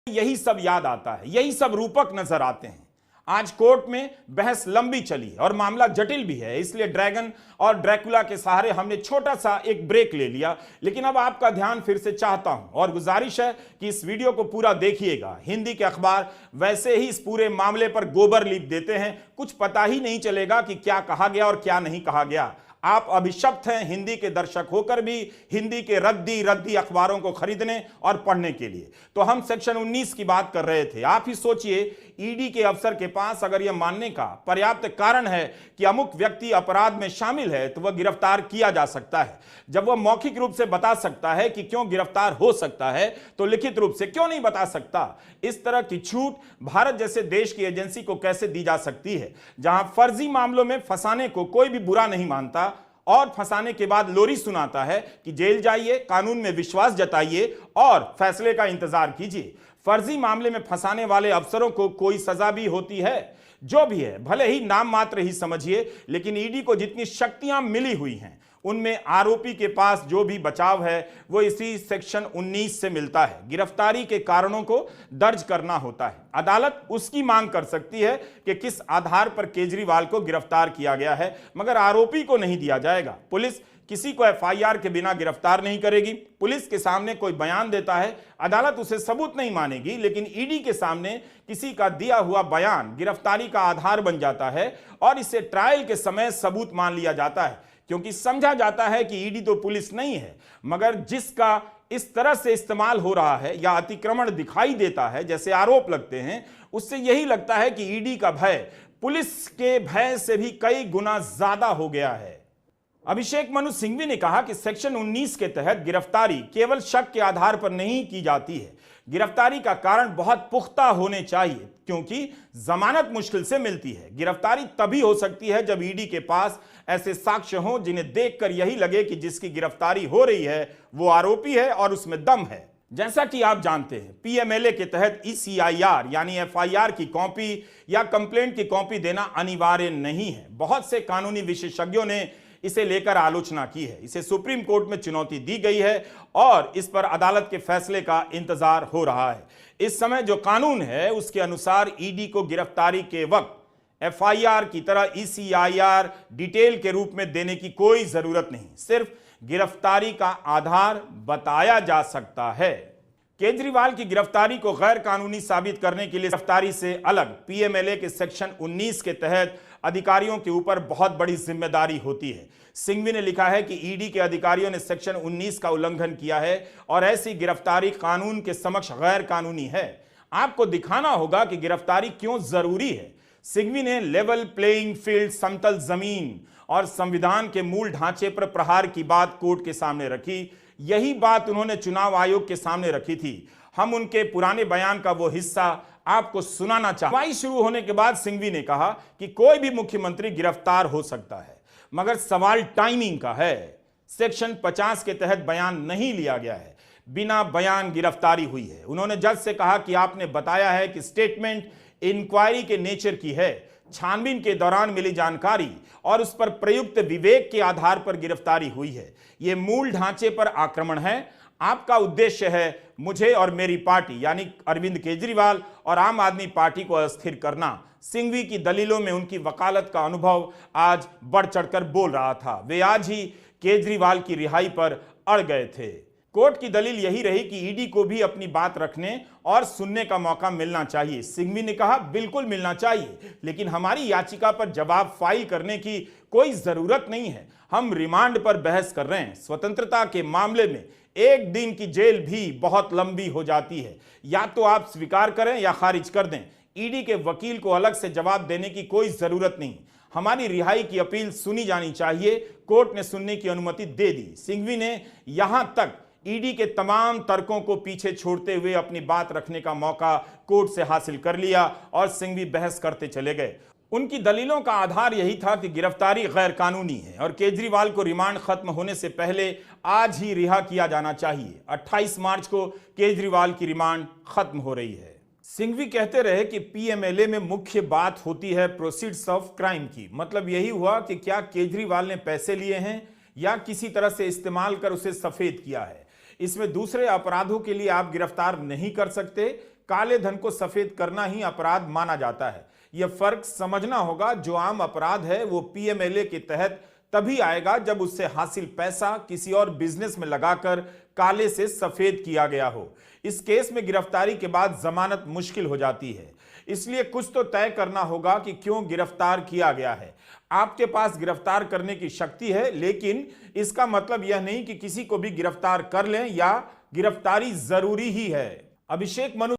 यही सब याद आता है, यही सब रूपक नजर आते हैं। आज कोर्ट में बहस लंबी चली और मामला जटिल भी है, इसलिए ड्रैगन और ड्रैकुला के सहारे हमने छोटा सा एक ब्रेक ले लिया। लेकिन अब आपका ध्यान फिर से चाहता हूं और गुजारिश है कि इस वीडियो को पूरा देखिएगा। हिंदी के अखबार वैसे ही इस पूरे मामले पर गोबर लीप देते हैं, कुछ पता ही नहीं चलेगा कि क्या कहा गया और क्या नहीं कहा गया। आप अभिशप्त हैं हिंदी के दर्शक होकर भी हिंदी के रद्दी अखबारों को खरीदने और पढ़ने के लिए। तो हम सेक्शन 19 की बात कर रहे थे। आप ही सोचिए, ईडी के अफसर के पास अगर यह मानने का पर्याप्त कारण है कि अमुक व्यक्ति अपराध में शामिल है तो वह गिरफ्तार किया जा सकता है। जब वह मौखिक रूप से बता सकता है कि क्यों गिरफ्तार हो सकता है, तो लिखित रूप से क्यों नहीं बता सकता? इस तरह की छूट भारत जैसे देश की एजेंसी को कैसे दी जा सकती है, जहां फर्जी मामलों में फंसाने को कोई भी बुरा नहीं मानता और फंसाने के बाद लोरी सुनाता है कि जेल जाइए, कानून में विश्वास जताइए और फैसले का इंतजार कीजिए। फर्जी मामले में फंसाने वाले अफसरों को कोई सजा भी होती है। जो भी है, भले ही नाम मात्र ही समझिए, लेकिन ईडी को जितनी शक्तियां मिली हुई हैं उनमें आरोपी के पास जो भी बचाव है वो इसी सेक्शन 19 से मिलता है। गिरफ्तारी के कारणों को दर्ज करना होता है। अदालत उसकी मांग कर सकती है कि किस आधार पर केजरीवाल को गिरफ्तार किया गया है, मगर आरोपी को नहीं दिया जाएगा। पुलिस किसी को एफआईआर के बिना गिरफ्तार नहीं करेगी। पुलिस के सामने कोई बयान देता है, अदालत उसे सबूत नहीं मानेगी, लेकिन ईडी के सामने किसी का दिया हुआ बयान गिरफ्तारी का आधार बन जाता है और इसे ट्रायल के समय सबूत मान लिया जाता है, क्योंकि समझा जाता है कि ईडी तो पुलिस नहीं है, मगर जिसका इस तरह से इस्तेमाल हो रहा है या अतिक्रमण दिखाई देता है, जैसे आरोप लगते हैं, उससे यही लगता है कि ईडी का भय पुलिस के भय से भी कई गुना ज्यादा हो गया है। अभिषेक मनु सिंघवी ने कहा कि सेक्शन 19 के तहत गिरफ्तारी केवल शक के आधार पर नहीं की जाती है। गिरफ्तारी का कारण बहुत पुख्ता होने चाहिए, क्योंकि जमानत मुश्किल से मिलती है। गिरफ्तारी तभी हो सकती है जब ईडी के पास ऐसे साक्ष्य हों जिन्हें देखकर यही लगे कि जिसकी गिरफ्तारी हो रही है वो आरोपी है और उसमें दम है। जैसा कि आप जानते हैं, पीएमएलए के तहत ईसीआईआर यानी एफआईआर की कॉपी या कंप्लेंट की कॉपी देना अनिवार्य नहीं है। बहुत से कानूनी विशेषज्ञों ने इसे लेकर आलोचना की है। इसे सुप्रीम कोर्ट में चुनौती दी गई है और इस पर अदालत के फैसले का इंतजार हो रहा है। इस समय जो कानून है उसके अनुसार ईडी को गिरफ्तारी के वक्त एफआईआर की तरह ईसीआईआर डिटेल के रूप में देने की कोई जरूरत नहीं, सिर्फ गिरफ्तारी का आधार बताया जा सकता है। केजरीवाल की गिरफ्तारी को गैर कानूनी साबित करने के लिए गिरफ्तारी से अलग पीएमएलए के सेक्शन 19 के तहत अधिकारियों के ऊपर बहुत बड़ी जिम्मेदारी होती है। सिंघवी ने लिखा है कि ईडी के अधिकारियों ने सेक्शन 19 का उल्लंघन किया है और ऐसी गिरफ्तारी कानून के समक्ष गैर कानूनी है। आपको दिखाना होगा कि गिरफ्तारी क्यों जरूरी है। सिंघवी ने लेवल प्लेइंग फील्ड, समतल जमीन और संविधान के मूल ढांचे पर प्रहार की बात कोर्ट के सामने रखी। यही बात उन्होंने चुनाव आयोग के सामने रखी थी। हम उनके पुराने बयान का वो हिस्सा आपको सुनाना चाहते हैं। शुरू होने के बाद सिंघवी ने कहा कि कोई भी मुख्यमंत्री गिरफ्तार हो सकता है, मगर सवाल टाइमिंग का है। सेक्शन 50 के तहत बयान नहीं लिया गया है, बिना बयान गिरफ्तारी हुई है। उन्होंने जज से कहा कि आपने बताया है कि स्टेटमेंट इंक्वायरी के नेचर की है, छानबीन के दौरान मिली जानकारी और उस पर प्रयुक्त विवेक के आधार पर गिरफ्तारी हुई है। यह मूल ढांचे पर आक्रमण है। आपका उद्देश्य है मुझे और मेरी पार्टी यानी अरविंद केजरीवाल और आम आदमी पार्टी को अस्थिर करना। सिंघवी की दलीलों में उनकी वकालत का अनुभव आज बढ़ चढ़कर बोल रहा था। वे आज ही केजरीवाल की रिहाई पर अड़ गए थे। कोर्ट की दलील यही रही कि ईडी को भी अपनी बात रखने और सुनने का मौका मिलना चाहिए। सिंघवी ने कहा बिल्कुल मिलना चाहिए, लेकिन हमारी याचिका पर जवाब फाइल करने की कोई जरूरत नहीं है। हम रिमांड पर बहस कर रहे हैं। स्वतंत्रता के मामले में एक दिन की जेल भी बहुत लंबी हो जाती है। या तो आप स्वीकार करें या खारिज कर दें। ईडी के वकील को अलग से जवाब देने की कोई जरूरत नहीं। हमारी रिहाई की अपील सुनी जानी चाहिए। कोर्ट ने सुनने की अनुमति दे दी। सिंघवी ने यहां तक ईडी के तमाम तर्कों को पीछे छोड़ते हुए अपनी बात रखने का मौका कोर्ट से हासिल कर लिया और सिंघवी बहस करते चले गए। उनकी दलीलों का आधार यही था कि गिरफ्तारी गैर कानूनी है और केजरीवाल को रिमांड खत्म होने से पहले आज ही रिहा किया जाना चाहिए। 28 मार्च को केजरीवाल की रिमांड खत्म हो रही है। सिंघवी कहते रहे कि पीएमएलए में मुख्य बात होती है प्रोसीड्स ऑफ क्राइम की। मतलब यही हुआ कि क्या केजरीवाल ने पैसे लिए हैं या किसी तरह से इस्तेमाल कर उसे सफेद किया है। इसमें दूसरे अपराधों के लिए आप गिरफ्तार नहीं कर सकते। काले धन को सफेद करना ही अपराध माना जाता है। यह फर्क समझना होगा। जो आम अपराध है वो पीएमएलए के तहत तभी आएगा जब उससे हासिल पैसा किसी और बिजनेस में लगाकर काले से सफेद किया गया हो। इस केस में गिरफ्तारी के बाद जमानत मुश्किल हो जाती है, इसलिए कुछ तो तय करना होगा कि क्यों गिरफ्तार किया गया है। आपके पास गिरफ्तार करने की शक्ति है, लेकिन इसका मतलब यह नहीं कि किसी को भी गिरफ्तार कर लें या गिरफ्तारी जरूरी ही है। अभिषेक मनु